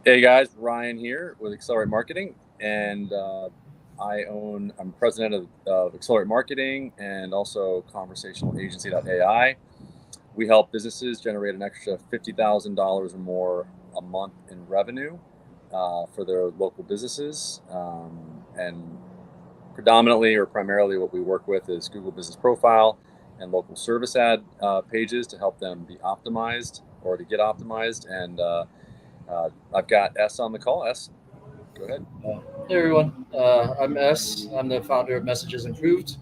Hey guys, Ryan here with Accelerate Marketing, and I'm president of Accelerate Marketing and also Conversational Agency.ai. We help businesses generate an extra $50,000 or more a month in revenue for their local businesses, and predominantly or primarily what we work with is Google Business Profile and local service ad pages to help them be optimized or to get optimized. And I've got S on the call. S, go ahead. Hey everyone, I'm S. I'm the founder of Messages Improved.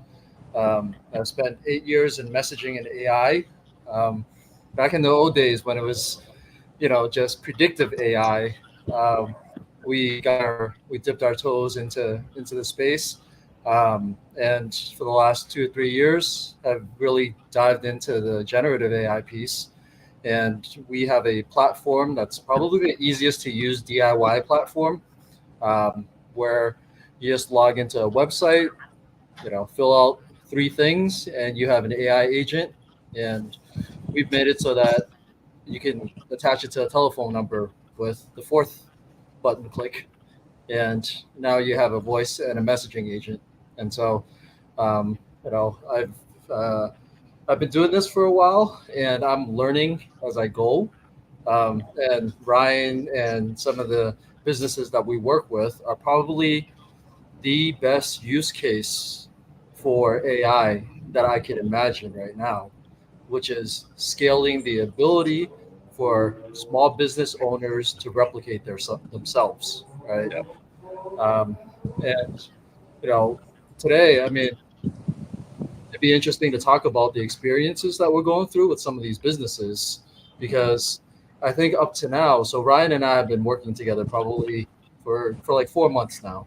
I've spent 8 years in messaging and AI. Back in the old days when it was, just predictive AI, um, we dipped our toes into the space, and for the last 2 or 3 years, I've really dived into the generative AI piece. And we have a platform that's probably the easiest to use DIY platform, where you just log into a website, fill out three things, and you have an AI agent. And we've made it so that you can attach it to a telephone number with the fourth button click, and now you have a voice and a messaging agent. And so, I've I've been doing this for a while, and I'm learning as I go. And Ryan and some of the businesses that we work with are probably the best use case for AI that I can imagine right now, which is scaling the ability for small business owners to replicate themselves, right? Yep. Um, and you know, today, I mean, it'd be interesting to talk about the experiences that we're going through with some of these businesses, because I think up to now, so Ryan and I have been working together probably for like 4 months now.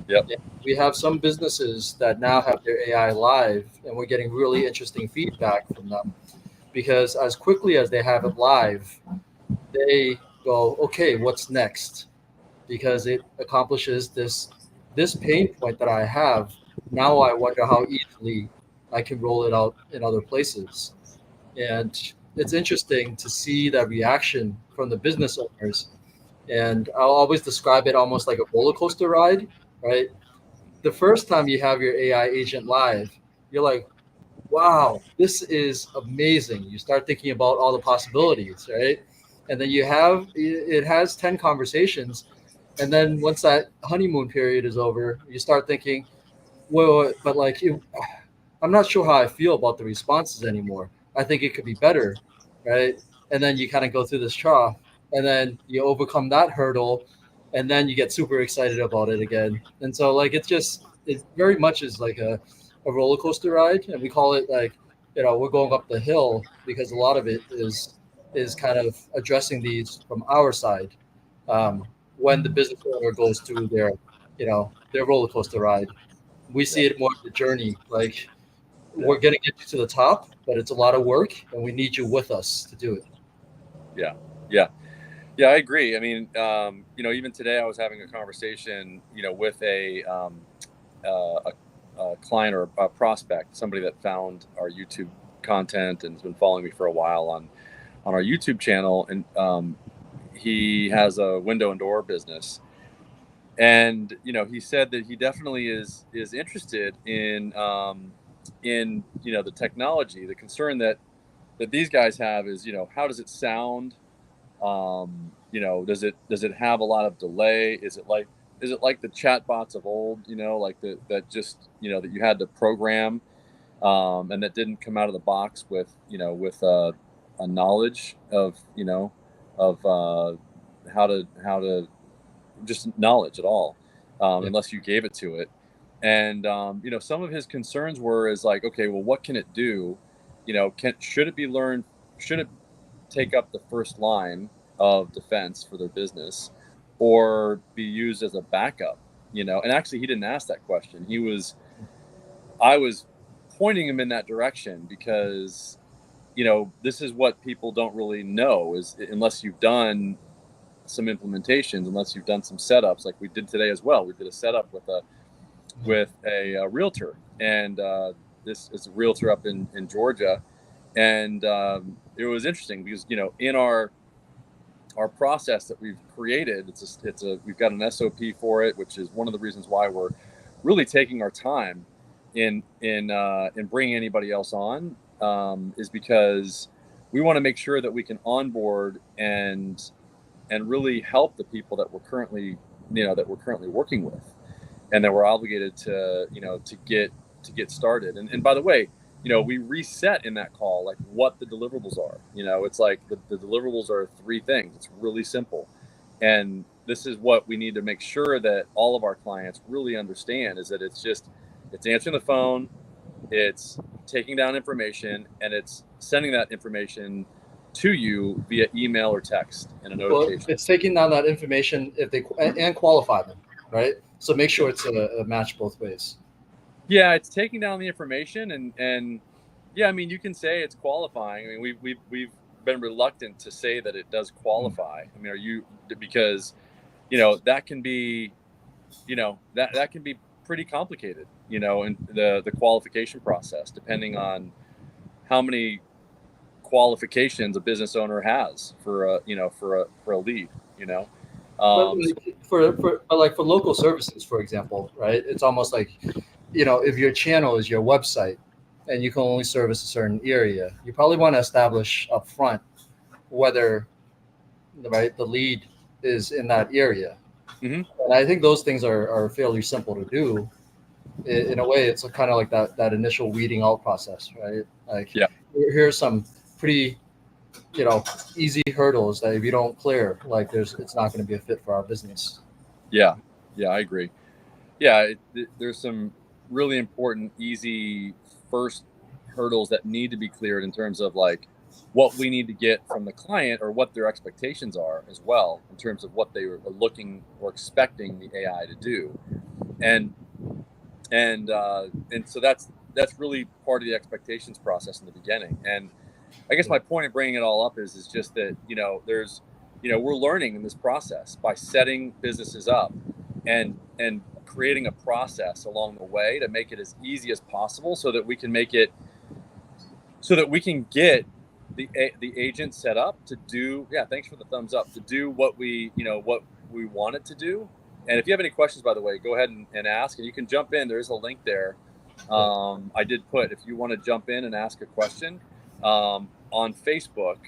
Yep. Yeah, we have some businesses that now have their AI live, and we're getting really interesting feedback from them, because as quickly as they have it live, they go, okay, what's next? Because it accomplishes this pain point that I have. Now I wonder how easily I can roll it out in other places. And it's interesting to see that reaction from the business owners. And I'll always describe it almost like a roller coaster ride, right? The first time you have your AI agent live, you're like, wow, this is amazing. You start thinking about all the possibilities, right? And then it has 10 conversations. And then once that honeymoon period is over, you start thinking, well, but like, I'm not sure how I feel about the responses anymore. I think it could be better, right? And then you kind of go through this trough, and then you overcome that hurdle, and then you get super excited about it again. And so, like, it very much is like a roller coaster ride, and we call it like, we're going up the hill, because a lot of it is kind of addressing these from our side. When the business owner goes through their roller coaster ride, we see Yep. it more as a journey. Like, Yeah. we're going to get you to the top, but it's a lot of work, and we need you with us to do it. Yeah. Yeah. Yeah. I agree. I mean, even today I was having a conversation, with a client or a prospect, somebody that found our YouTube content and has been following me for a while on our YouTube channel, and he has a window and door business. And he said that he definitely is interested in the technology. The concern that these guys have is, how does it sound? Does it have a lot of delay? Is it like the chat bots of old? Like that just that you had to program, and that didn't come out of the box with a knowledge of how to just knowledge at all, Yeah. unless you gave it to it. And some of his concerns were is like, okay, well, what can it do? Should it be learned? Should it take up the first line of defense for their business, or be used as a backup? And actually, he didn't ask that question. I was pointing him in that direction because this is what people don't really know, is unless you've done some implementations, unless you've done some setups like we did today as well. We did a setup with a realtor, and this is a realtor up in Georgia, and it was interesting because in our our process that we've created, we've got an SOP for it, which is one of the reasons why we're really taking our time in bringing anybody else on, is because we want to make sure that we can onboard and really help the people that we're currently working with, and that we're obligated to get started. And by the way, we reset in that call like what the deliverables are. It's like the deliverables are 3 things. It's really simple, and this is what we need to make sure that all of our clients really understand, is that it's answering the phone, it's taking down information, and it's sending that information to you via email or text and a notification. Well, it's taking down that information if they and qualify them, right? So make sure it's a match both ways. Yeah, it's taking down the information, and yeah, I mean, you can say it's qualifying. I mean, we've been reluctant to say that it does qualify. I mean, because that can be that can be pretty complicated, in the qualification process, depending on how many qualifications a business owner has for a lead. But So, for local services, for example, right? It's almost like, if your channel is your website and you can only service a certain area, you probably want to establish up front whether the lead is in that area. mhm. And I think those things are fairly simple to do. In a way, it's kind of like that initial weeding out process, right? Like, Yeah. here's some pretty easy hurdles that if you don't clear, like it's not going to be a fit for our business. Yeah, I agree. Yeah, there's some really important, easy first hurdles that need to be cleared in terms of like what we need to get from the client, or what their expectations are as well, in terms of what they are looking or expecting the AI to do, and so that's really part of the expectations process in the beginning. And I guess my point of bringing it all up is just that we're learning in this process by setting businesses up and creating a process along the way to make it as easy as possible, so that we can get the agent set up to do. Yeah, thanks for the thumbs up. To do what we want it to do. And if you have any questions, by the way, go ahead and ask, and you can jump in. There's a link there. I did put, if you want to jump in and ask a question, on Facebook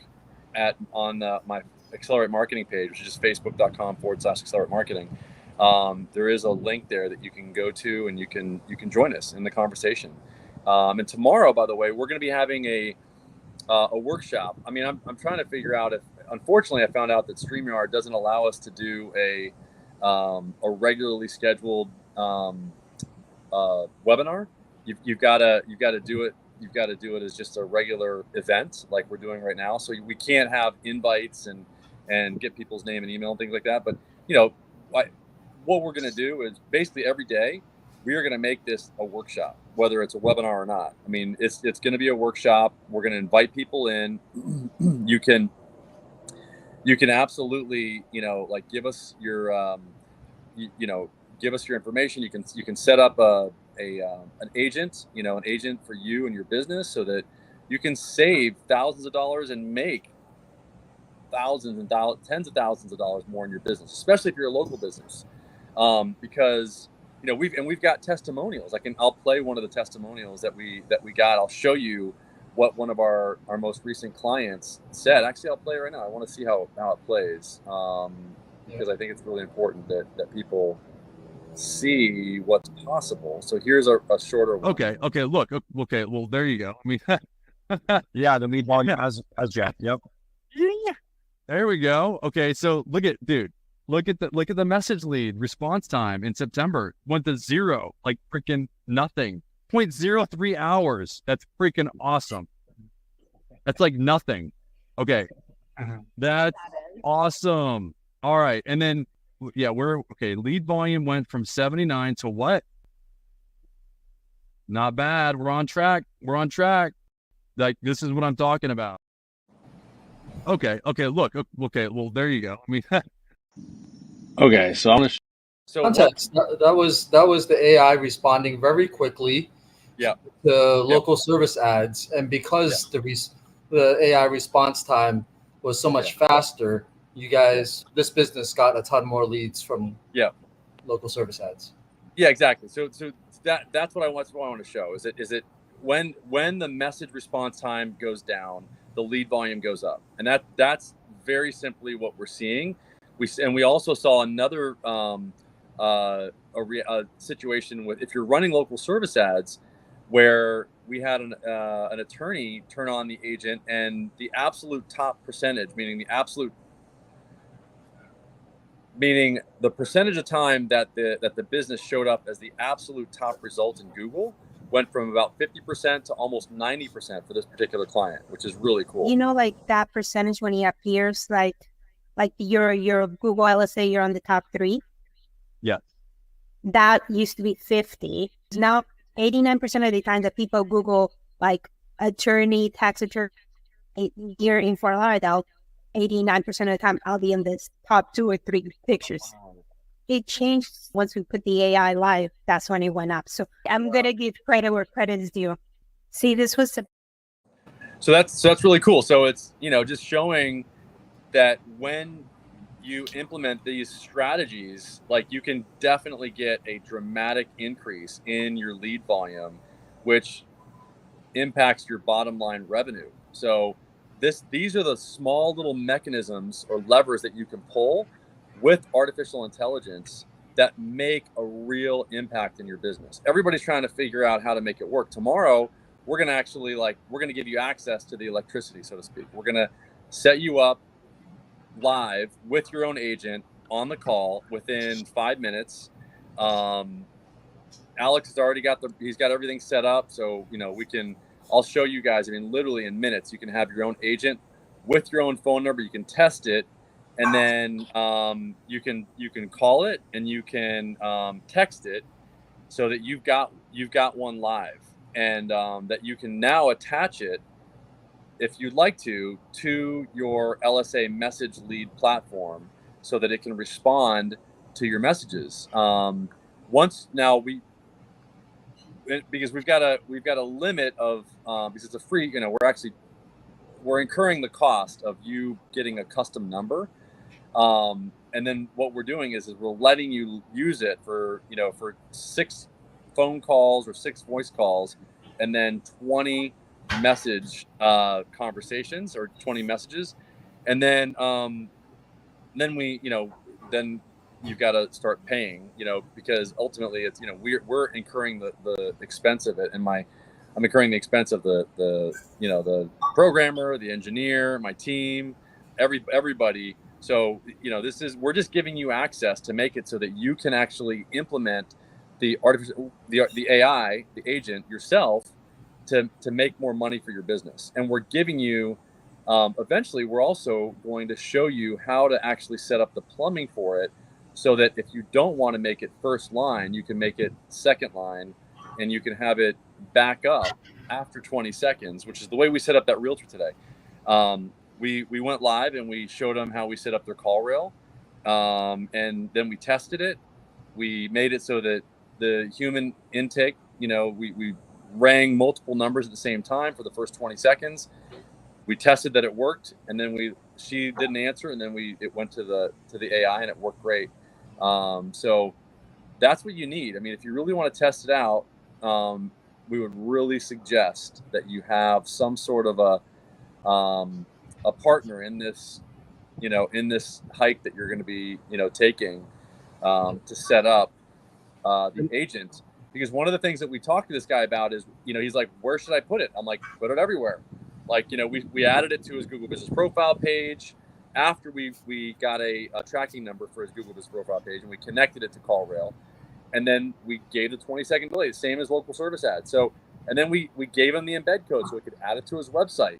on my Accelerate Marketing page, which is just facebook.com/Accelerate Marketing. There is a link there that you can go to, and you can join us in the conversation. And tomorrow, by the way, we're going to be having a workshop. I mean, I'm trying to figure out if, unfortunately, I found out that StreamYard doesn't allow us to do a regularly scheduled webinar. You've got to do it. You've got to do it as just a regular event like we're doing right now. So we can't have invites and get people's name and email and things like that. But what we're going to do is basically every day we are going to make this a workshop, whether it's a webinar or not. I mean, it's going to be a workshop. We're going to invite people in. You can absolutely, give us your, give us your information. You can set up an agent, an agent for you and your business, so that you can save thousands of dollars and make tens of thousands of dollars more in your business, especially if you're a local business. Because we've got testimonials. I'll play one of the testimonials that we got. I'll show you what one of our most recent clients said. Actually, I'll play it right now. I want to see how it plays, because I think it's really important that people see what's possible. So here's a shorter one. Okay. Look. Okay. Well, there you go. I mean, yeah, the lead volume as Jack. Yep. Yeah. There we go. Okay. So look at the message lead response time in September went to 0, like freaking nothing. 0.03 hours. That's freaking awesome. That's like nothing. Okay. That's awesome. All right. And then, yeah, lead volume went from 79 to what? Not bad. We're on track. Like, this is what I'm talking about. Okay. Look. Okay. Well, there you go. I mean, okay. So I'm going to context. That was the AI responding very quickly. Yeah. To local service ads, and because the AI response time was so much faster, you guys, this business got a ton more leads from Yeah. local service ads. Yeah, exactly. So that's what I want to show is it when the message response time goes down, the lead volume goes up, and that's very simply what we're seeing. We also saw another a situation with, if you're running local service ads, where we had an attorney turn on the agent, and the absolute top percentage, meaning the percentage of time that the business showed up as the absolute top result in Google, went from about 50% to almost 90% for this particular client, which is really cool. You know, like that percentage when it appears, like your Google LSA, you're on the top 3. Yeah. That used to be 50. Now 89% of the time that people Google like attorney, tax attorney here in Fort Lauderdale, 89% of the time I'll be in this top 2 or 3 pictures. It changed once we put the AI live. That's when it went up. So I'm gonna give credit where credit is due. See, this was So that's really cool. So it's, just showing that when you implement these strategies, like, you can definitely get a dramatic increase in your lead volume, which impacts your bottom line revenue. So these are the small little mechanisms or levers that you can pull with artificial intelligence that make a real impact in your business. Everybody's trying to figure out how to make it work. Tomorrow, we're going to actually, we're going to give you access to the electricity, so to speak. We're going to set you up live with your own agent on the call within 5 minutes. Alex has already he's got everything set up. So, I'll show you guys. I mean, literally in minutes, you can have your own agent with your own phone number. You can test it, and then you can call it, and you can text it, so that you've got one live, and that you can now attach it, if you'd like to your LSA message lead platform, so that it can respond to your messages. Because we've got a limit of, because it's a free, we're incurring the cost of you getting a custom number. And then what we're doing is we're letting you use it for 6 phone calls or 6 voice calls, and then 20 message conversations, or 20 messages. And then then you've got to start paying, because ultimately it's, we're incurring the expense of it. And I'm incurring the expense of the programmer, the engineer, my team, everybody. So, we're just giving you access to make it so that you can actually implement the AI, the agent yourself, to make more money for your business. And we're giving you, eventually, we're also going to show you how to actually set up the plumbing for it, so that if you don't want to make it first line, you can make it second line, and you can have it back up after 20 seconds, which is the way we set up that realtor today. We went live, and we showed them how we set up their call rail, and then we tested it. We made it so that the human intake, we rang multiple numbers at the same time for the first 20 seconds. We tested that it worked, and then she didn't answer, and then it went to the AI, and it worked great. So that's what you need. I mean, if you really want to test it out, we would really suggest that you have some sort of a partner in this, in this hike that you're going to be, taking, to set up the agent. Because one of the things that we talked to this guy about is, he's like, where should I put it? I'm like, put it everywhere. Like, we added it to his Google Business Profile page after we got a tracking number for his Google Business Profile page, and we connected it to CallRail. And then we gave the 20-second delay, the same as local service ads. So, and then we gave him the embed code so he could add it to his website.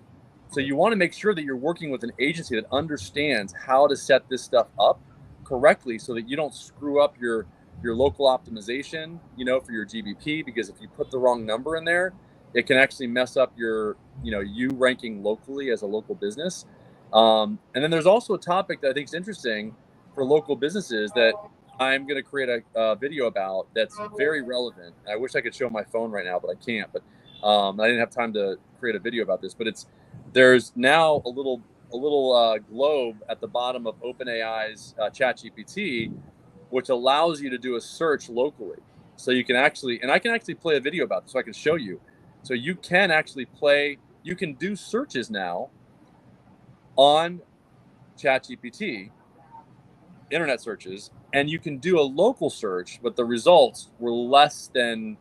So you want to make sure that you're working with an agency that understands how to set this stuff up correctly, so that you don't screw up your local optimization, for your GBP, because if you put the wrong number in there, it can actually mess up your, you ranking locally as a local business. And then there's also a topic that I think is interesting for local businesses that I'm going to create a video about, that's very relevant. I wish I could show my phone right now, but I can't. But I didn't have time to create a video about this. But there's now a little globe at the bottom of OpenAI's ChatGPT, which allows you to do a search locally. So you can actually, and I can actually play a video about this, so I can show you. So you can actually you can do searches now on ChatGPT, internet searches, and you can do a local search, but the results were less than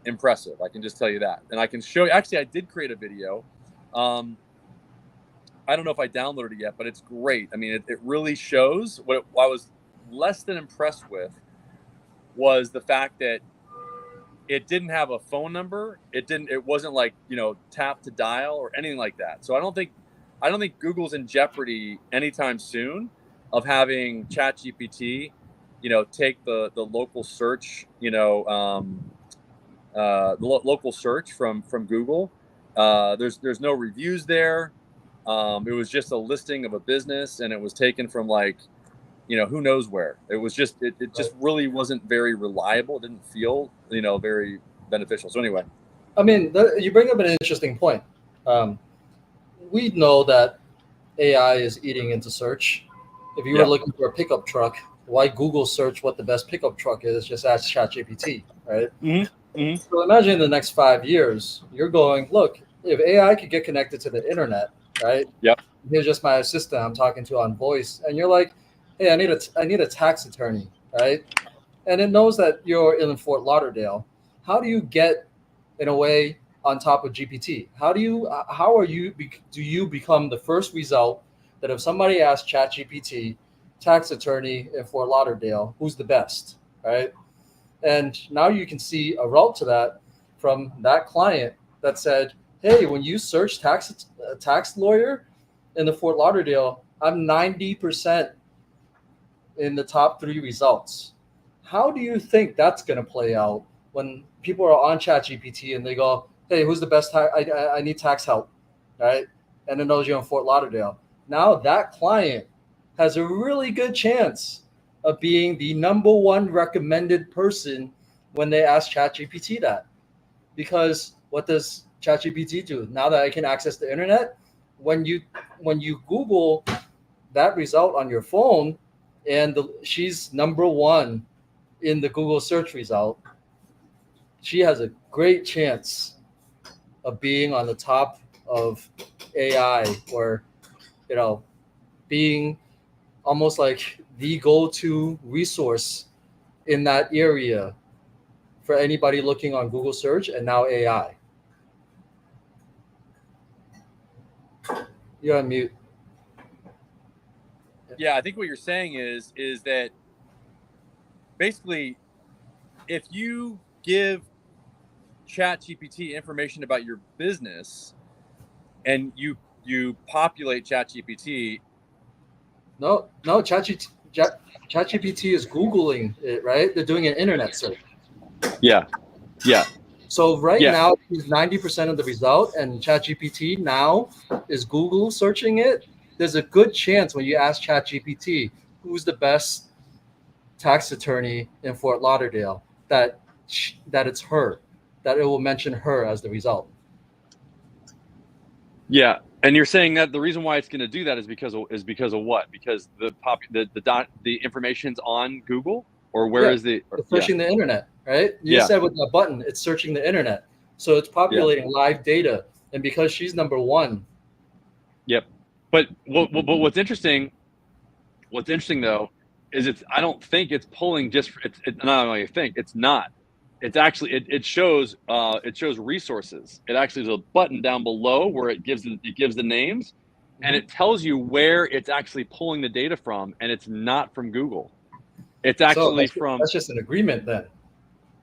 impressive. I can just tell you that. And I can show you, actually, I did create a video. I don't know if I downloaded it yet, but it's great. I mean, it really shows what I was less than impressed with was the fact that it didn't have a phone number. It wasn't like, tap to dial or anything like that. So I don't think Google's in jeopardy anytime soon of having ChatGPT, take the local search, local search from Google. There's no reviews there. It was just a listing of a business, and it was taken from who knows where. It was just it just really wasn't very reliable. It didn't feel very beneficial. So anyway, I mean, you bring up an interesting point. We know that AI is eating into search. If you were looking for a pickup truck, why Google search what the best pickup truck is? Just ask ChatGPT, right? Mm-hmm. Mm-hmm. So imagine in the next 5 years, you're going, look, if AI could get connected to the internet, right? Yep. Here's just my assistant I'm talking to on voice, and you're like, hey, I need a tax attorney, right? And it knows that you're in Fort Lauderdale. How do you get, in a way, on top of GPT? Do you become the first result that if somebody asks ChatGPT, tax attorney in Fort Lauderdale, who's the best, right? And now you can see a route to that from that client that said, hey, when you search tax lawyer in the Fort Lauderdale, I'm 90% in the top 3 results. How do you think that's going to play out when people are on ChatGPT and they go, hey, who's the best? I need tax help, right? And it knows you're in Fort Lauderdale. Now that client has a really good chance of being the number 1 recommended person when they ask ChatGPT that. Because what does ChatGPT do? Now that I can access the internet, when you Google that result on your phone, and she's number 1 in the Google search result, she has a great chance of being on the top of AI, or being almost like the go-to resource in that area for anybody looking on Google search and now AI. You're on mute. Yeah, I think what you're saying is that basically, if you give ChatGPT information about your business and you populate ChatGPT. No, ChatGPT is Googling it, right? They're doing an internet search. Yeah. So now it's 90% of the result, and ChatGPT now is Google searching it. There's a good chance when you ask ChatGPT who's the best tax attorney in Fort Lauderdale, that it's her, that it will mention her as the result. Yeah, and you're saying that the reason why it's going to do that is because of what? Because the information's on Google, or where is the? It's searching the internet, right? You said with the button, it's searching the internet, so it's populating live data, and because she's number 1. Yep, but what's interesting though is I don't think it's pulling just it's not only think it's not. It's actually it shows resources. It actually is a button down below where it gives the names, and it tells you where it's actually pulling the data from, and it's not from Google. It's actually that's just an agreement then,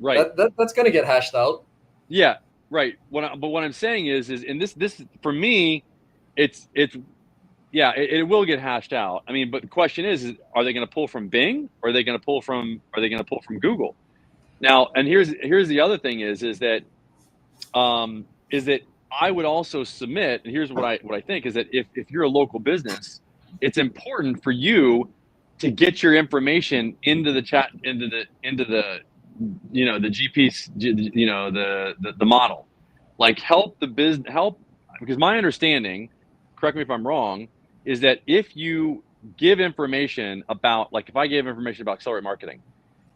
right? That's going to get hashed out. Yeah, right. What I'm saying is in this for me, it will get hashed out. I mean, but the question is are they going to pull from Bing, or are they going to pull from Google? Now, and here's the other thing is that I would also submit, and here's what I think is that if you're a local business, it's important for you to get your information into the chat, into the the GPs, the model, like help because my understanding, correct me if I'm wrong, is that if you give information about, like if I gave information about Accelerate Marketing,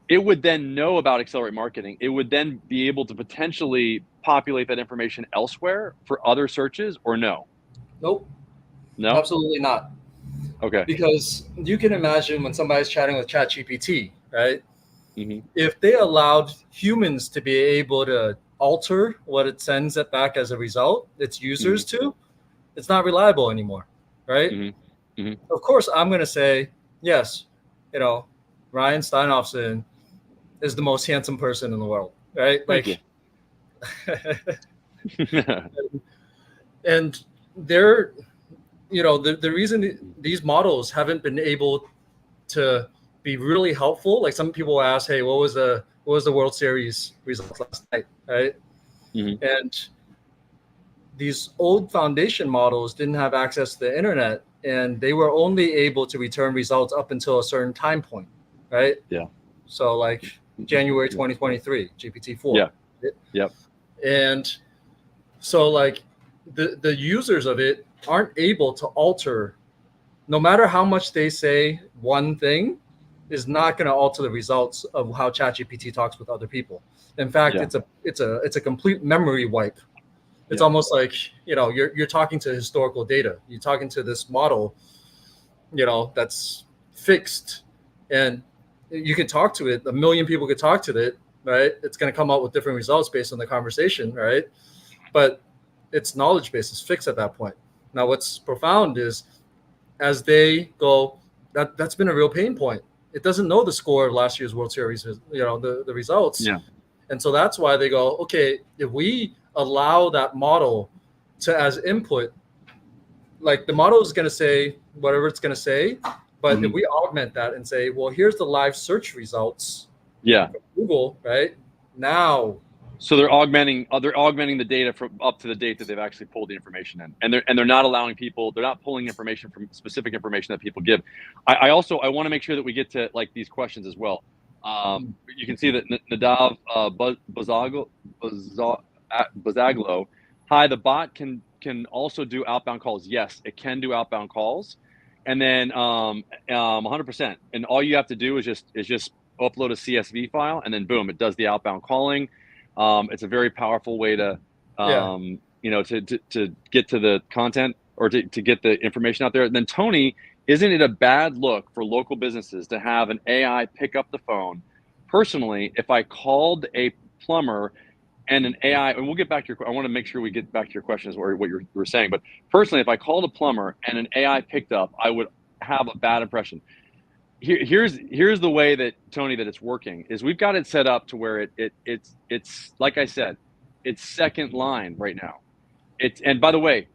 it would then know about Accelerate Marketing. It would then be able to potentially populate that information elsewhere for other searches, or no? Nope, No? absolutely not. Okay. Because you can imagine when somebody's chatting with ChatGPT, right? Mm-hmm. If they allowed humans to be able to alter what it sends it back as a result, its users to, it's not reliable anymore, right? Mm-hmm. Mm-hmm. Of course, I'm going to say, yes, Ryan Steinhoffson is the most handsome person in the world, right? Thank you. And they're, the reason these models haven't been able to be really helpful, like some people ask, hey, what was the World Series results last night, right? Mm-hmm. And these old foundation models didn't have access to the internet, and they were only able to return results up until a certain time point, right? Yeah. So like January 2023, GPT-4. Yeah. Yep. And so like the users of it aren't able to alter, no matter how much they say one thing is not going to alter the results of how ChatGPT talks with other people. In fact, Yeah. it's a complete memory wipe. It's Yeah. almost like, you're talking to historical data. You're talking to this model, that's fixed, and you can talk to it. A million people could talk to it, right? It's going to come out with different results based on the conversation, right? But its knowledge base is fixed at that point. Now, what's profound is as they go, that's been a real pain point. It doesn't know the score of last year's World Series, the results. Yeah. And so that's why they go, okay, if we allow that model to as input, like the model is going to say whatever it's going to say, but if we augment that and say, well, here's the live search results, Yeah. from Google, right now. So they're augmenting the data from up to the date that they've actually pulled the information in, and they're not allowing people. They're not pulling information from specific information that people give. I also want to make sure that we get to like these questions as well. You can see that Nadav Bazaglo. Hi, the bot can also do outbound calls. Yes, it can do outbound calls, and then 100%. And all you have to do is just upload a CSV file, and then boom, it does the outbound calling. It's a very powerful way to, Yeah. to get to the content, or to get the information out there. And then Tony, isn't it a bad look for local businesses to have an AI pick up the phone? Personally, if I called a plumber and an AI, and we'll get back to I want to make sure we get back to your questions or what you were saying. But personally, if I called a plumber and an AI picked up, I would have a bad impression. Here's the way that, Tony, that it's working is we've got it set up to where it's like I said, it's second line right now. And by the way,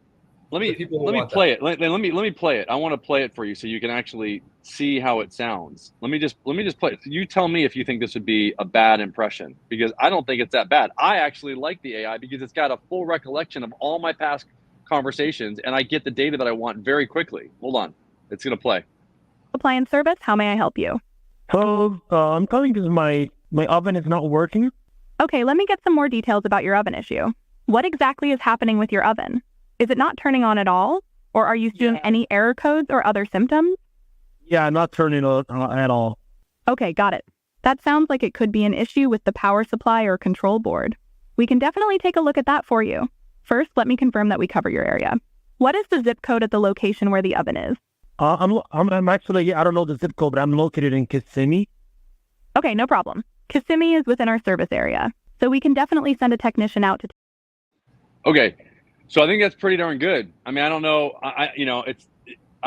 let The me people will want play that. it. Let me play it. I want to play it for you so you can actually see how it sounds. Let me just play it. You tell me if you think this would be a bad impression, because I don't think it's that bad. I actually like the AI because it's got a full recollection of all my past conversations, and I get the data that I want very quickly. Hold on. It's going to play. Appliance service, how may I help you? Hello, I'm calling because my oven is not working. Okay, let me get some more details about your oven issue. What exactly is happening with your oven? Is it not turning on at all? Or are you seeing any error codes or other symptoms? Yeah, not turning on at all. Okay, got it. That sounds like it could be an issue with the power supply or control board. We can definitely take a look at that for you. First, let me confirm that we cover your area. What is the zip code at the location where the oven is? I'm actually, I don't know the zip code, but I'm located in Kissimmee. Okay, no problem. Kissimmee is within our service area, so we can definitely send a technician out to... Okay, so I think that's pretty darn good. I mean, I don't know, I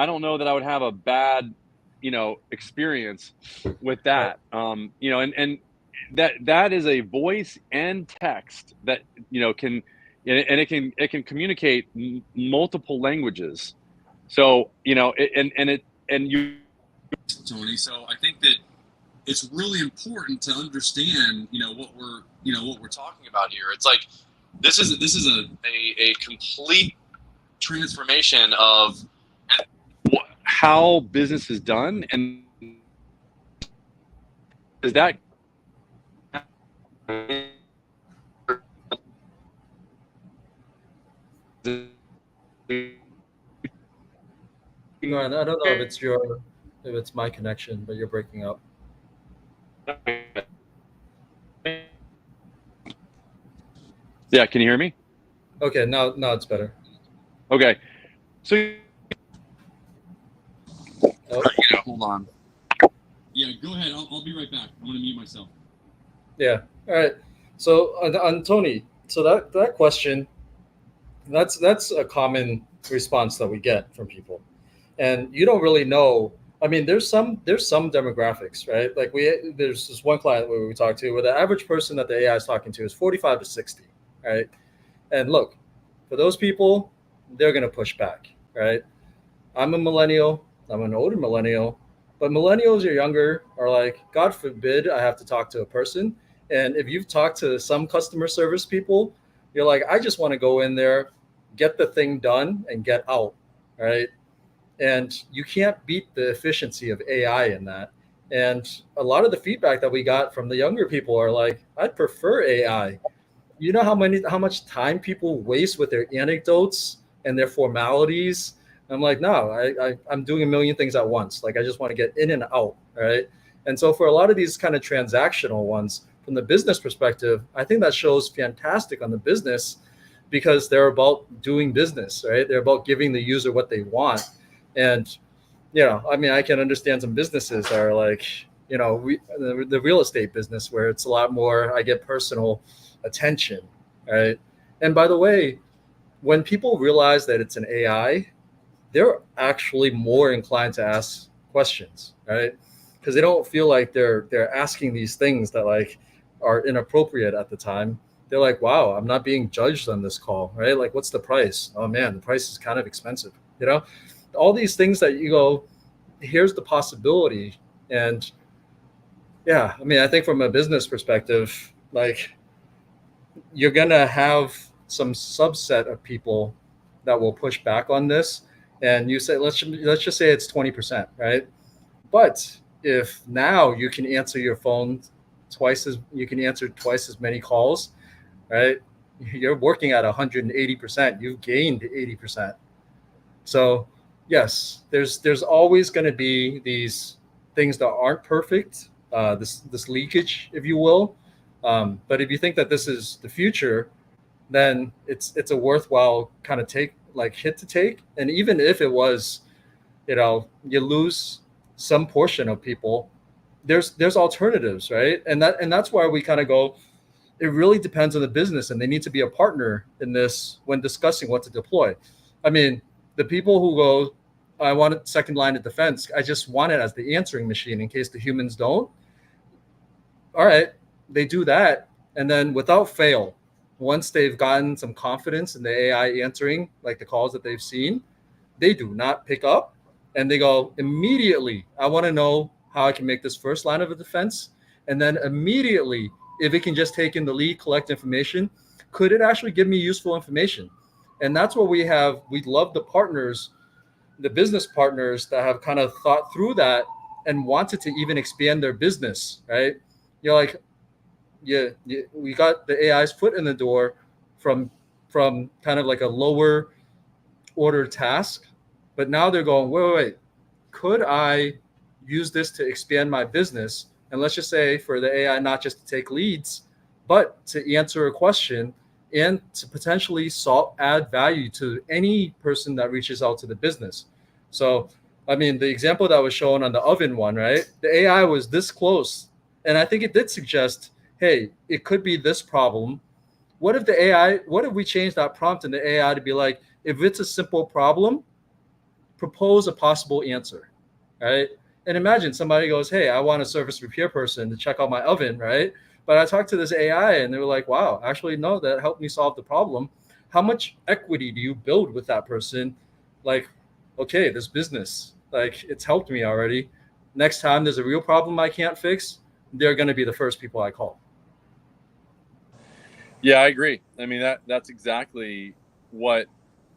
don't know that I would have a bad, experience with that. And that is a voice and text that can, and it can communicate multiple languages. So Tony. So I think that it's really important to understand, what we're talking about here. It's like this is a complete transformation of how business is done, and is that Ryan, I don't know if it's my connection, but you're breaking up. Yeah, can you hear me? Okay, now it's better. Okay, so Oh, hold on. Yeah, go ahead. I'll be right back. I'm gonna mute myself. yeah. All right. So on Tony, so that question, that's a common response that we get from people, and you don't really know. I mean, there's some demographics, right? Like there's this one client where we talked to where the average person that the AI is talking to is 45 to 60, right? And look, for those people, they're gonna push back, right? I'm a millennial. I'm an older millennial, but millennials or younger are like, God forbid I have to talk to a person. And if you've talked to some customer service people, you're like, I just want to go in there, get the thing done, and get out, right? And you can't beat the efficiency of AI in that. And a lot of the feedback that we got from the younger people are like, I'd prefer AI. You know how much time people waste with their anecdotes and their formalities. I'm like, no, I'm doing a million things at once. Like I just want to get in and out, right? And so for a lot of these kind of transactional ones, from the business perspective, I think that shows fantastic on the business because they're about doing business, right? They're about giving the user what they want. And I mean, I can understand some businesses that are like, the real estate business where it's a lot more, I get personal attention, right? And by the way, when people realize that it's an AI, they're actually more inclined to ask questions, right? Because they don't feel like they're asking these things that like are inappropriate at the time. They're like, wow, I'm not being judged on this call, right? Like, what's the price? Oh man, the price is kind of expensive, all these things that you go, here's the possibility. And yeah, I mean, I think from a business perspective, like you're gonna have some subset of people that will push back on this. And you say, let's just say it's 20%, right? But if now you can answer your phone you can answer twice as many calls, right? You're working at 180%. You've gained 80%. So yes, there's always going to be these things that aren't perfect, this leakage, if you will. But if you think that this is the future, then it's a worthwhile kind of hit to take. And even if it was, you lose some portion of people, there's alternatives, right? And that's why we kind of go, it really depends on the business, and they need to be a partner in this when discussing what to deploy. I mean, the people who go, I want a second line of defense, I just want it as the answering machine in case the humans don't. All right, they do that, and then without fail, once they've gotten some confidence in the AI answering, like the calls that they've seen, they do not pick up, and they go immediately, I want to know how I can make this first line of a defense. And then immediately, if it can just take in the lead, collect information, could it actually give me useful information? And that's what we love the partners, the business partners that have kind of thought through that and wanted to even expand their business, right? You're like, yeah, we got the AI's foot in the door from kind of like a lower order task, but now they're going, wait, could I use this to expand my business? And let's just say for the AI, not just to take leads, but to answer a question and to potentially add value to any person that reaches out to the business. So, I mean, the example that was shown on the oven one, right? The AI was this close. And I think it did suggest, hey, it could be this problem. What if we change that prompt in the AI to be like, if it's a simple problem, propose a possible answer, right? And imagine somebody goes, hey, I want a service repair person to check out my oven, right? But I talked to this AI and they were like, wow, actually, no, that helped me solve the problem. How much equity do you build with that person? Like, okay, this business, like it's helped me already. Next time there's a real problem I can't fix, they're going to be the first people I call. Yeah, I agree. I mean, that's exactly what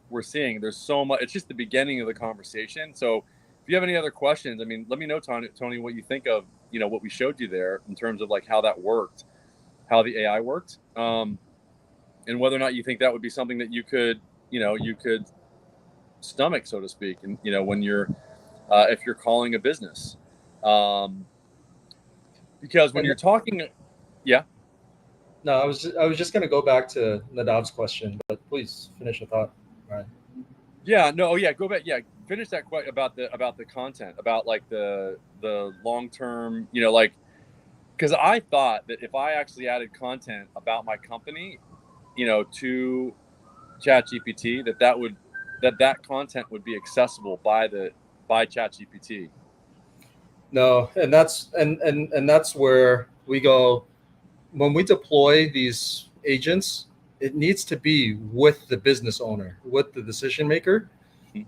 we're seeing. There's so much. It's just the beginning of the conversation. So if you have any other questions, I mean, let me know, Tony, what you think of, what we showed you there in terms of like how that worked, how the AI worked, and whether or not you think that would be something that you could stomach, so to speak. And when you're if you're calling a business, because when And you're talking, yeah. no, I was just going to go back to Nadav's question, but please finish your thought. All right. Yeah, no, oh, yeah, go back. Yeah, finish that question about the content, about like the long term, like, because I thought that if I actually added content about my company, to ChatGPT, that content would be accessible by ChatGPT. No, and that's where we go when we deploy these agents. It needs to be with the business owner, with the decision maker,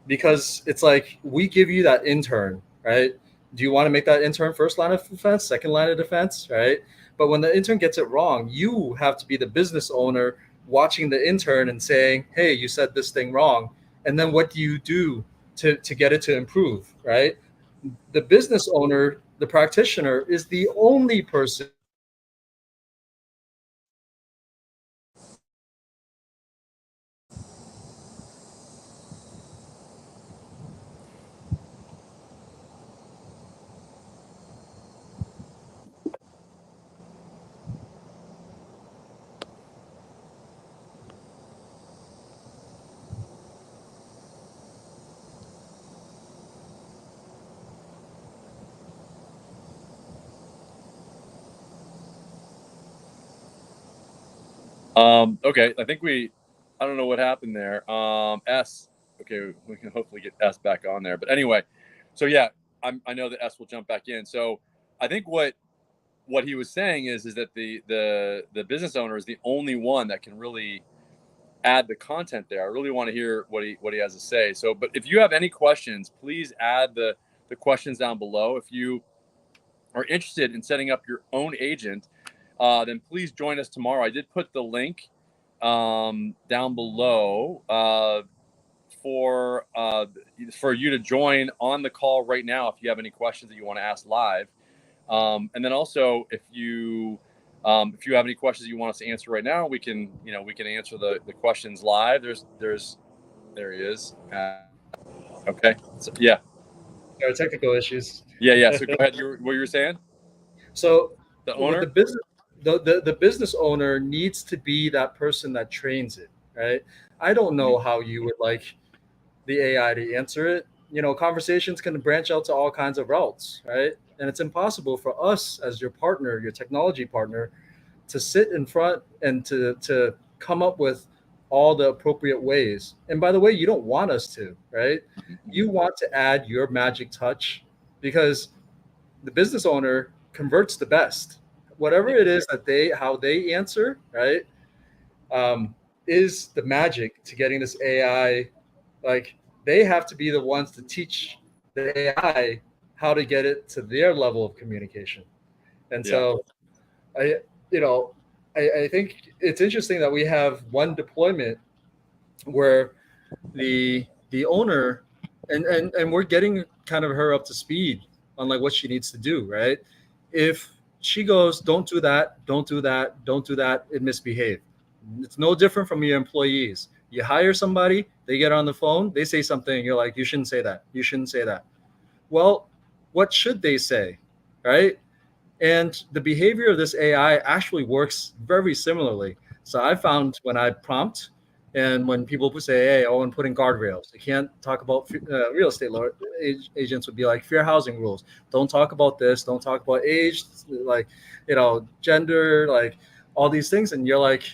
because it's like we give you that intern, right? Do you want to make that intern first line of defense, second line of defense, right? But when the intern gets it wrong, you have to be the business owner watching the intern and saying, hey, you said this thing wrong. And then what do you do to get it to improve, right? The business owner, the practitioner, is the only person. Okay, I don't know what happened there. S, okay, we can hopefully get S back on there. But anyway, so yeah, I know that S will jump back in. So I think what he was saying is that the business owner is the only one that can really add the content there. I really want to hear what he has to say. So, but if you have any questions, please add the questions down below. If you are interested in setting up your own agent, then please join us tomorrow. I did put the link down below for you to join on the call right now if you have any questions that you want to ask live. And then also if you have any questions you want us to answer right now, we can answer the questions live. There he is. Okay. So, yeah. There are technical issues. Yeah. So go ahead. What you were saying? So The with owner? the business owner needs to be that person that trains it, right? I don't know how you would like the AI to answer it. Conversations can branch out to all kinds of routes, right? And it's impossible for us as your partner, your technology partner, to sit in front and to come up with all the appropriate ways. And by the way, you don't want us to, right? You want to add your magic touch because the business owner converts the best. Whatever it is that how they answer, right, is the magic to getting this AI. Like they have to be the ones to teach the AI how to get it to their level of communication. And Yeah. so I, you know, I think it's interesting that we have one deployment where the owner and we're getting kind of her up to speed on like what she needs to do, right? If she goes, don't do that, don't do that, don't do that, it misbehaved. It's no different from your employees. You hire somebody, they get on the phone, they say something, you're like, you shouldn't say that, you shouldn't say that. Well, what should they say, right? And the behavior of this AI actually works very similarly. So I found when I prompt and when people say, hey, I want to put in guardrails, you can't talk about real estate law. Agents would be like fair housing rules. Don't talk about this. Don't talk about age, like, gender, like all these things. And you're like,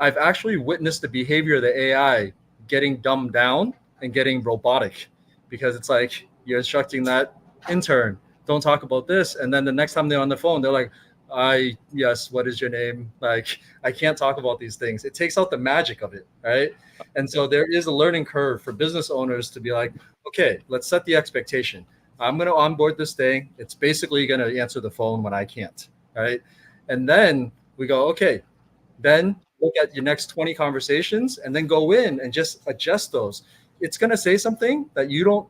I've actually witnessed the behavior of the AI getting dumbed down and getting robotic because it's like you're instructing that intern, don't talk about this. And then the next time they're on the phone, they're like, yes, what is your name? Like, I can't talk about these things. It takes out the magic of it, right? And so there is a learning curve for business owners to be like, okay, let's set the expectation. I'm going to onboard this thing. It's basically going to answer the phone when I can't, right? And then we go, okay, then look at your next 20 conversations and then go in and just adjust those. It's going to say something that you go,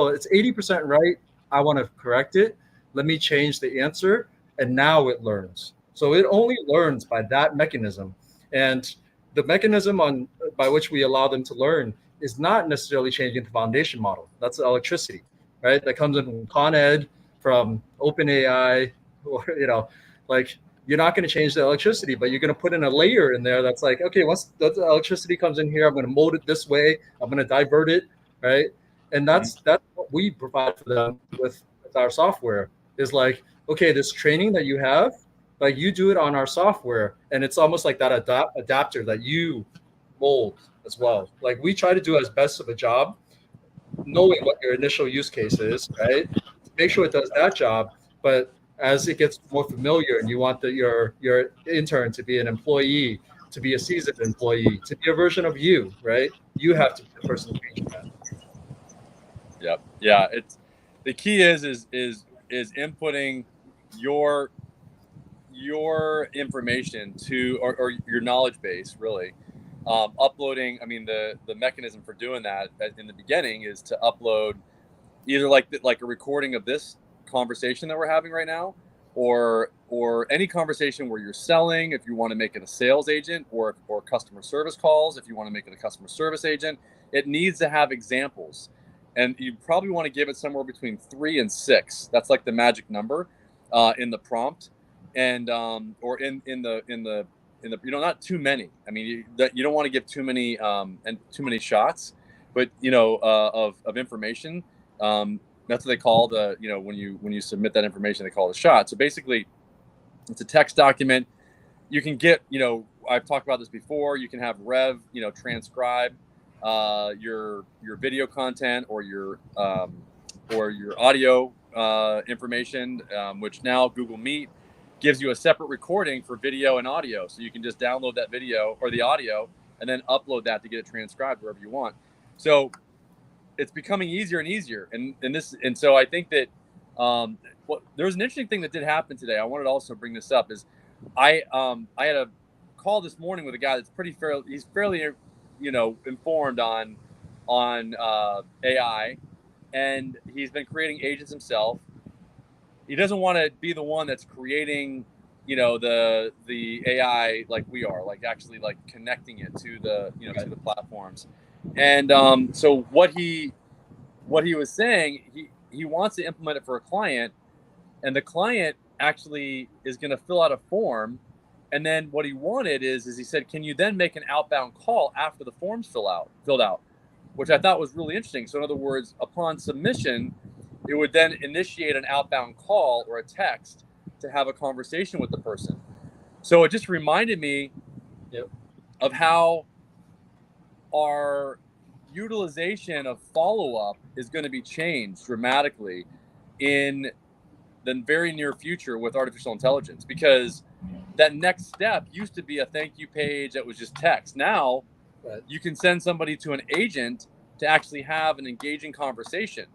it's 80% right. I want to correct it. Let me change the answer. And now it learns. So it only learns by that mechanism. And the mechanism by which we allow them to learn is not necessarily changing the foundation model. That's the electricity, right? That comes in from Con Ed, from OpenAI, or like you're not going to change the electricity, but you're going to put in a layer in there that's like, okay, once the electricity comes in here, I'm going to mold it this way, I'm going to divert it, right? And that's what we provide for them with our software. Is like, okay, this training that you have, like you do it on our software, and it's almost like that adapter that you mold as well. Like we try to do as best of a job, knowing what your initial use case is, right? Make sure it does that job, but as it gets more familiar and you want your intern to be an employee, to be a seasoned employee, to be a version of you, right? You have to be the person changing that. Yep. Yeah. It's the key is inputting your information to or your knowledge base really. Uploading. I mean, the mechanism for doing that in the beginning is to upload either like a recording of this conversation that we're having right now, or any conversation where you're selling, if you want to make it a sales agent, or customer service calls, if you want to make it a customer service agent. It needs to have examples, and you probably want to give it somewhere between 3 and 6. That's like the magic number in the prompt, and or in the not too many. I mean, you don't want to give too many and too many shots, but of information. That's what they call the when you submit that information, they call it a shot. So basically, it's a text document. You can get I've talked about this before. You can have Rev transcribe your video content or your audio information, which now Google Meet gives you a separate recording for video and audio, so you can just download that video or the audio and then upload that to get it transcribed wherever you want. So it's becoming easier and easier, and so I think that there was an interesting thing that did happen today. I wanted to also bring this up. Is I had a call this morning with a guy that's he's fairly informed on AI, and he's been creating agents himself. He doesn't want to be the one that's creating the AI like we are, like actually like connecting it to the to the platforms. And so what he was saying, he wants to implement it for a client, and the client actually is going to fill out a form. And then what he wanted is he said, can you then make an outbound call after the form's filled out, which I thought was really interesting. So in other words, upon submission, it would then initiate an outbound call or a text to have a conversation with the person. So it just reminded me of how our utilization of follow-up is going to be changed dramatically in the very near future with artificial intelligence, because that next step used to be a thank you page that was just text. Now you can send somebody to an agent to actually have an engaging conversation.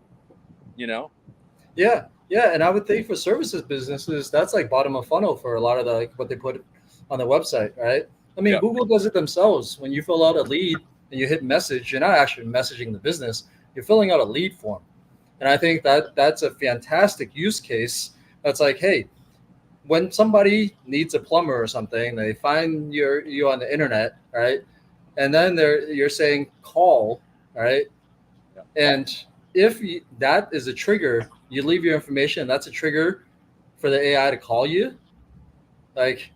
Yeah, and I would think for services businesses, that's like bottom of funnel for a lot of what they put on the website, right? I mean, Google does it themselves. When you fill out a lead and you hit message, you're not actually messaging the business, you're filling out a lead form. And I think that's a fantastic use case. That's like, hey, when somebody needs a plumber or something, they find you on the internet, right? And then you're saying call, right? And if that is a trigger, you leave your information, that's a trigger for the AI to call you. Like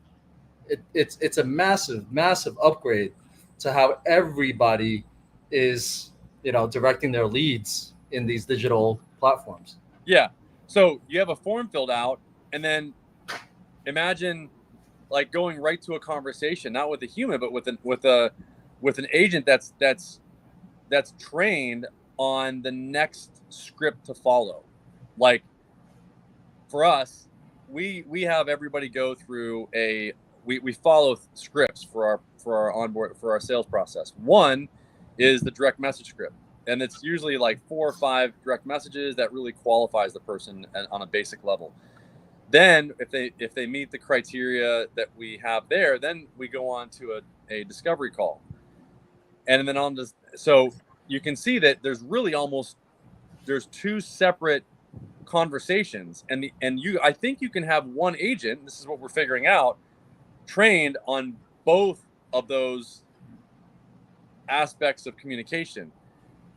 it's a massive upgrade to how everybody is directing their leads in these digital platforms. Yeah. So you have a form filled out, and then imagine like going right to a conversation, not with a human, but with an agent that's trained on the next script to follow. Like for us, we have everybody go through we follow scripts for our onboard, for our sales process. One is the direct message script, and it's usually like 4 or 5 direct messages that really qualifies the person on a basic level. Then if they meet the criteria that we have there, then we go on to a discovery call. And then on this, so you can see that there's 2 separate conversations, and I think you can have one agent, this is what we're figuring out, trained on both of those aspects of communication.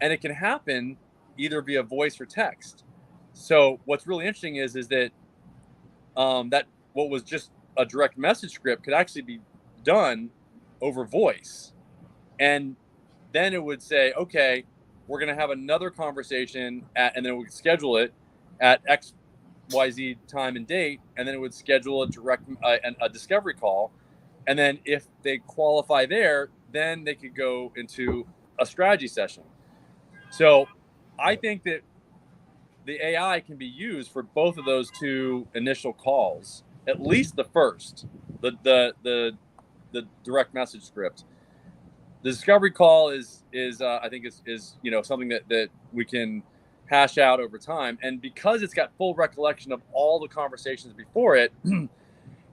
and it can happen either via voice or text. So what's really interesting is that that what was just a direct message script could actually be done over voice, and then it would say, okay, we're going to have another conversation and then we would schedule it at XYZ time and date, and then it would schedule a direct a discovery call, and then if they qualify there, then they could go into a strategy session. So I think that the AI can be used for both of those two initial calls, at least the first, the direct message script. The discovery call is I think is something that we can hash out over time, and because it's got full recollection of all the conversations before it,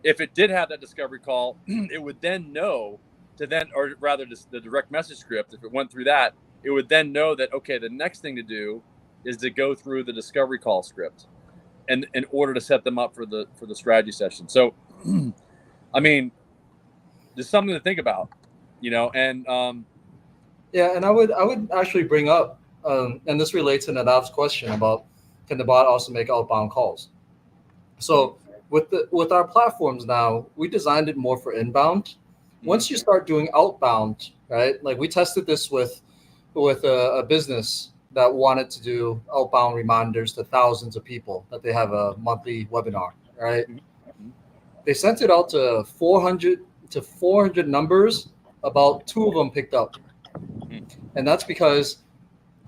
if it did have that discovery call, it would then know to then, or rather, the direct message script, if it went through that, it would then know that, okay, the next thing to do is to go through the discovery call script, and in order to set them up for the strategy session. So, I mean, there's something to think about, and Yeah, and I would actually bring up, and this relates to Nadav's question about, can the bot also make outbound calls? So with our platforms now, we designed it more for inbound. Once you start doing outbound, right? Like we tested this with a business that wanted to do outbound reminders to thousands of people that they have a monthly webinar, right? They sent it out to 400 numbers. About 2 of them picked up. And that's because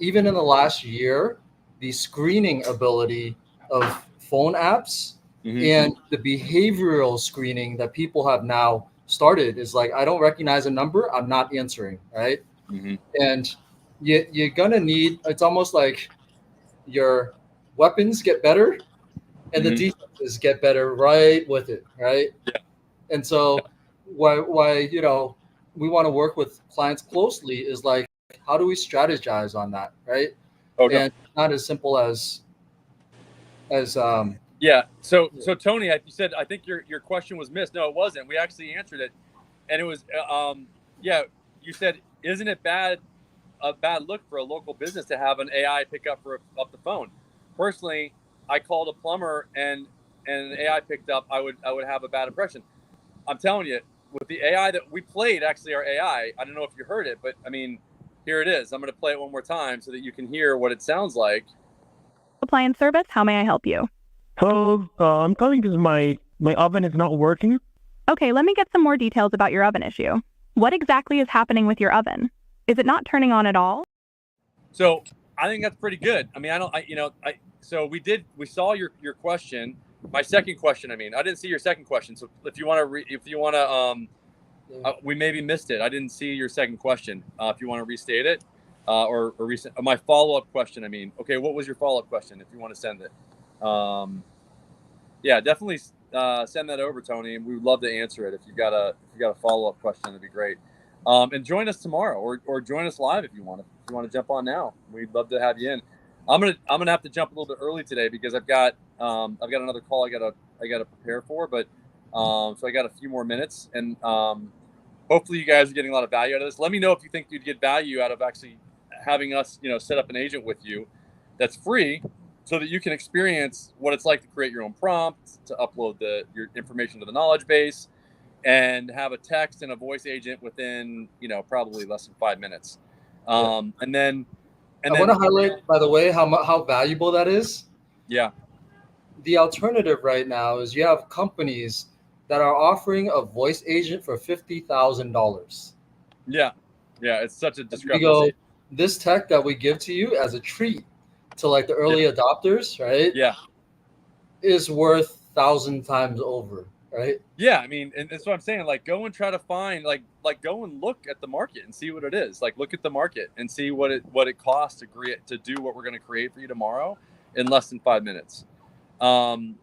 even in the last year, the screening ability of phone apps and the behavioral screening that people have now started is like, I don't recognize a number, I'm not answering, right? And you're gonna need, it's almost like your weapons get better and the defenses get better right with it, right? Yeah. And so why we want to work with clients closely is like, how do we strategize on that, right? And not as simple as yeah. So Tony, you said, I think your question was missed. No, it wasn't. We actually answered it, and it was yeah. You said, isn't it a bad look for a local business to have an AI pick up the phone? Personally, I called a plumber and an AI picked up, I would have a bad impression. I'm telling you, with the AI that we played, actually our AI, I don't know if you heard it, but I mean, here it is. I'm going to play it one more time so that you can hear what it sounds like. Appliance service, how may I help you? Hello, I'm calling because my oven is not working. Okay, let me get some more details about your oven issue. What exactly is happening with your oven? Is it not turning on at all? So I think that's pretty good. I mean, so we saw your question. My second question, I didn't see your second question. So if you want to, we maybe missed it. I didn't see your second question. If you want to restate it, or my follow-up question. Okay, what was your follow-up question? If you want to send it, yeah, definitely send that over, Tony, and we would love to answer it. If you got a follow-up question, that'd be great. And join us tomorrow, or join us live if you want to jump on now. We'd love to have you in. I'm gonna have to jump a little bit early today because I've got another call I gotta prepare for, but so I got a few more minutes, and hopefully you guys are getting a lot of value out of this. Let me know if you think you'd get value out of actually having us, set up an agent with you that's free, so that you can experience what it's like to create your own prompt, to upload your information to the knowledge base, and have a text and a voice agent within, probably less than 5 minutes. And then I want to highlight, by the way, how valuable that is. Yeah. The alternative right now is you have companies that are offering a voice agent for $50,000. Yeah. Yeah. It's such a discrepancy. You go, this tech that we give to you as a treat to like the early adopters, right? Yeah. Is worth 1,000 times over. Right. Yeah, and that's what I'm saying. Like, go and try to find, like go and look at the market and see what it is. Like, look at the market and see what it costs to do what we're going to create for you tomorrow in less than 5 minutes. And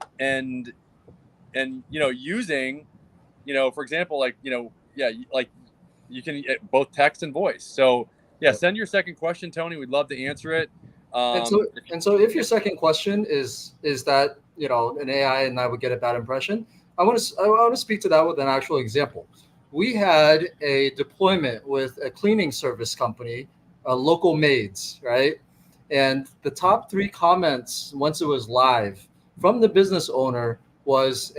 using, for example, like you can both text and voice. So yeah, send your second question, Tony. We'd love to answer it. And so if your second question is that an AI and I would get a bad impression, I want to speak to that with an actual example. We had a deployment with a cleaning service company local maids, right? And the top 3 comments once it was live from the business owner was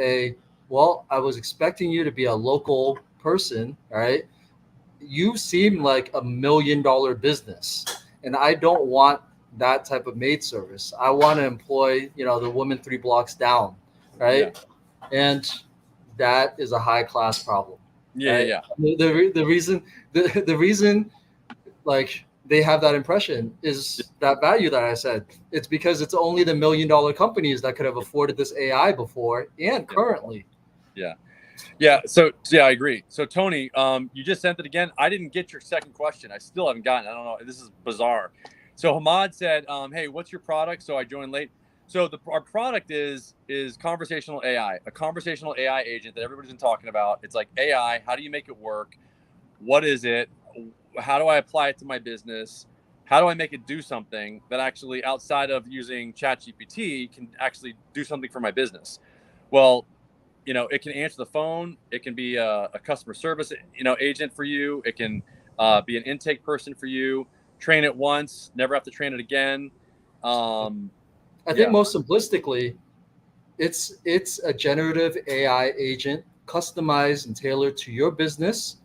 well, I was expecting you to be a local person, right? You seem like $1 million business, and I don't want that type of maid service. I want to employ, the woman 3 blocks down, Yeah. right? And that is a high class problem, Yeah. right? Yeah. The reason the reason like they have that impression is that value that I said. It's because it's only the $1 million companies that could have afforded this AI before and currently. Yeah. Yeah. So yeah, I agree. So Tony, you just sent it again. I didn't get your second question. I still haven't gotten it. I don't know. This is bizarre. So Hamad said, "Hey, what's your product?" So I joined late. So our product is conversational AI, a conversational AI agent that everybody's been talking about. It's like AI. How do you make it work? What is it? How do I apply it to my business? How do I make it do something that actually, outside of using ChatGPT, can actually do something for my business? Well, it can answer the phone. It can be a customer service, agent for you. It can be an intake person for you. Train it once, never have to train it again. I think Yeah, most simplistically, it's a generative AI agent customized and tailored to your business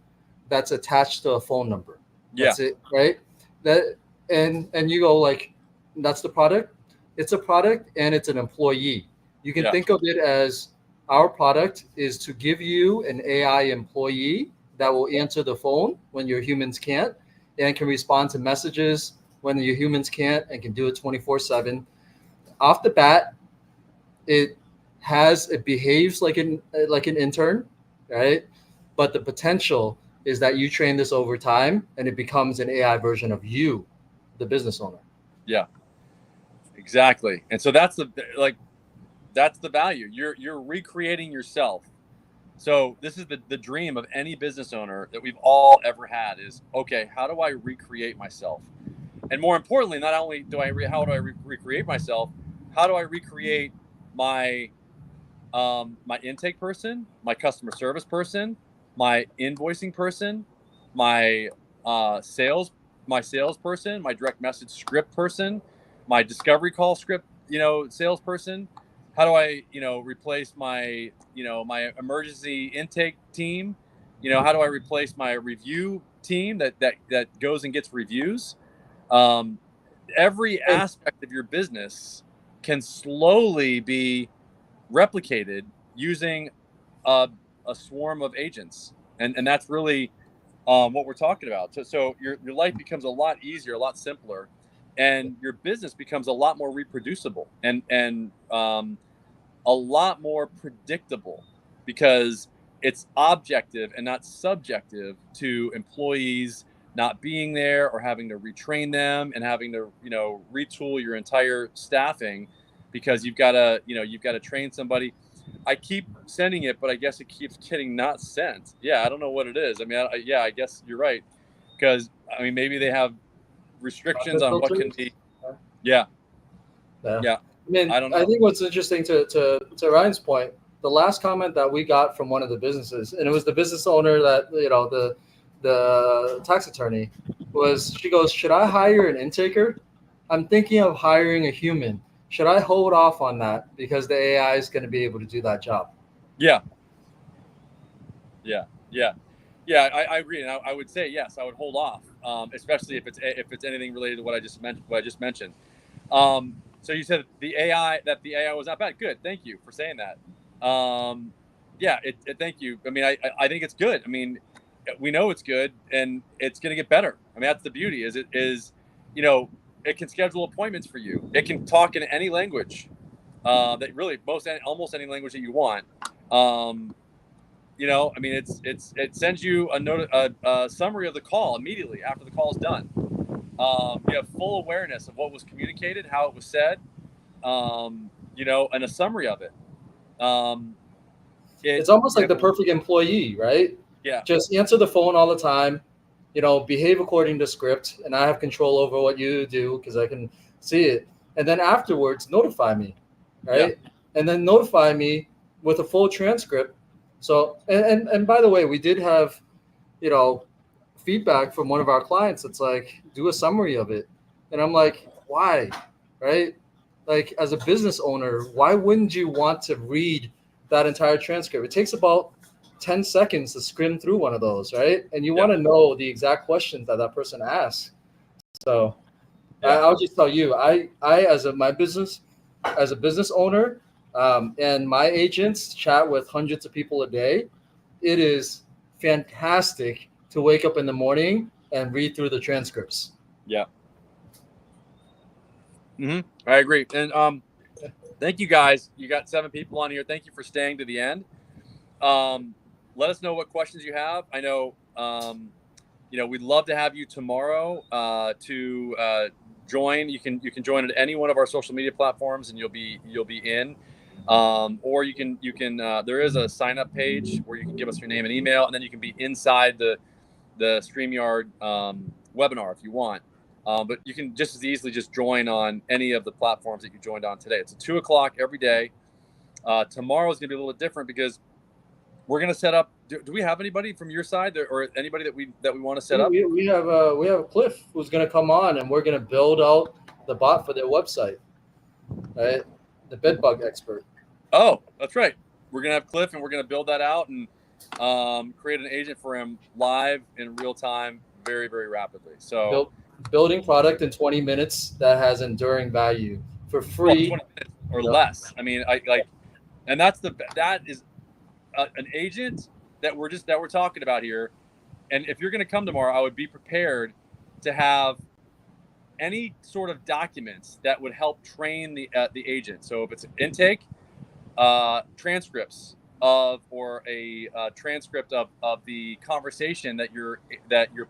that's attached to a phone number. yeah, That's it, right? That and you go like, that's the product. It's a product and it's an employee. You can yeah, think of it as our product is to give you an AI employee that will answer the phone when your humans can't and can respond to messages when your humans can't and can do it 24/7. Off the bat, it behaves like an intern, right? But the potential is that you train this over time and it becomes an AI version of you, the business owner. yeah. Exactly. And so that's the value. You're recreating yourself. So this is the dream of any business owner that we've all ever had is, okay, how do I recreate myself? And more importantly, not only how do I recreate myself, how do I recreate my my intake person, my customer service person, my invoicing person, my sales my salesperson, my direct message script person, my discovery call script, salesperson. How do I, replace my, my emergency intake team? How do I replace my review team that goes and gets reviews? Um, every And aspect of your business can slowly be replicated using a, a swarm of agents, and that's really what we're talking about. So your life becomes a lot easier, a lot simpler, and your business becomes a lot more reproducible and a lot more predictable because it's objective and not subjective to employees not being there or having to retrain them and having to retool your entire staffing because you've got to train somebody. I keep sending it, but I guess it keeps getting not sent. Yeah, I don't know what it is. I mean, yeah, I guess you're right because I mean maybe they have restrictions content on what can filters. be. Yeah, Yeah. yeah, I mean, I don't I know. think what's interesting to Ryan's point, the last comment that we got from one of the businesses, and it was the business owner that, the tax attorney, was she goes, should I hire an intaker? I'm thinking of hiring a human. Should I hold off on that because the AI is going to be able to do that job? Yeah, yeah, yeah. Yeah, I agree, and I would say yes. I would hold off, especially if it's anything related to what I just mentioned. So you said the AI was not bad. Good, thank you for saying that. Yeah, thank you. I mean, I think it's good. I mean, we know it's good, and it's going to get better. I mean, that's the beauty. You know, it can schedule appointments for you. It can talk in any language. That really almost any language that you want. Um, I mean, it sends you a summary of the call immediately after the call is done. You have full awareness of what was communicated, how it was said, and a summary of it. Um, it It's almost you like have the perfect employee, right? Yeah, Just answer the phone all the time, behave according to script, and I have control over what you do because I can see it. And then afterwards, notify me, yeah, right? And then notify me with a full transcript. So, and by the way, we did have, you know, feedback from one of our clients. It's like, do a summary of it. And I'm like, why? Right? Like, as a business owner, why wouldn't you want to read that entire transcript? It takes about 10 seconds to skim through one of those, right? And you want to know the exact questions that person asks. So I'll just tell you, I as a business owner, and my agents chat with hundreds of people a day. It is fantastic to wake up in the morning and read through the transcripts. Yeah. I agree. And thank you guys. You got 7 people on here. Thank you for staying to the end. Let us know what questions you have. I know, we'd love to have you tomorrow to join. You can join at any one of our social media platforms, and you'll be in. Or you can there is a sign up page where you can give us your name and email, and then you can be inside the StreamYard webinar if you want. But you can just as easily just join on any of the platforms that you joined on today. It's at 2:00 every day. Tomorrow is going to be a little bit different because we're going to set up. Do we have anybody from your side or anybody that we want to set up? We have Cliff who's going to come on, and we're going to build out the bot for their website. Right, the bedbug expert. Oh, that's right. We're going to have Cliff, and we're going to build that out and create an agent for him live in real time, very, very rapidly. So building product in 20 minutes that has enduring value for free, 20 minutes or less. I mean, and that is an agent that we're talking about here. And if you're going to come tomorrow, I would be prepared to have any sort of documents that would help train the agent. So if it's an intake, transcripts or a transcript of the conversation that your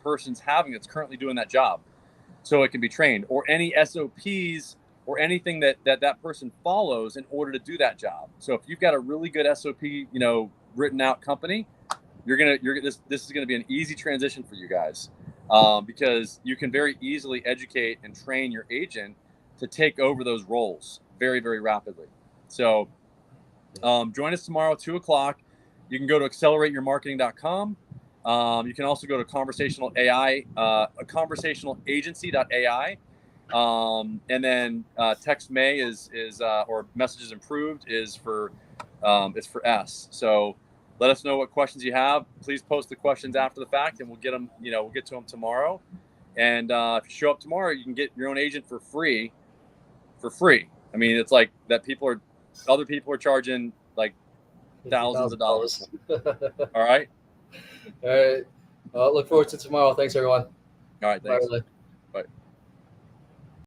person's having that's currently doing that job, so it can be trained, or any SOPs or anything that person follows in order to do that job. So if you've got a really good SOP, written out company, this is gonna be an easy transition for you guys, because you can very easily educate and train your agent to take over those roles very, very rapidly. So join us tomorrow, 2:00. You can go to accelerateyourmarketing.com. You can also go to Conversational AI, conversationalagency.ai. And then text May is or messages improved is for it's for S. So let us know what questions you have. Please post the questions after the fact, and we'll get them. We'll get to them tomorrow. And if you show up tomorrow, you can get your own agent for free. I mean, it's like that. Other people are charging like thousands of dollars. All right. All right. Look forward to tomorrow. Thanks, everyone. All right. Thanks. Bye. Bye.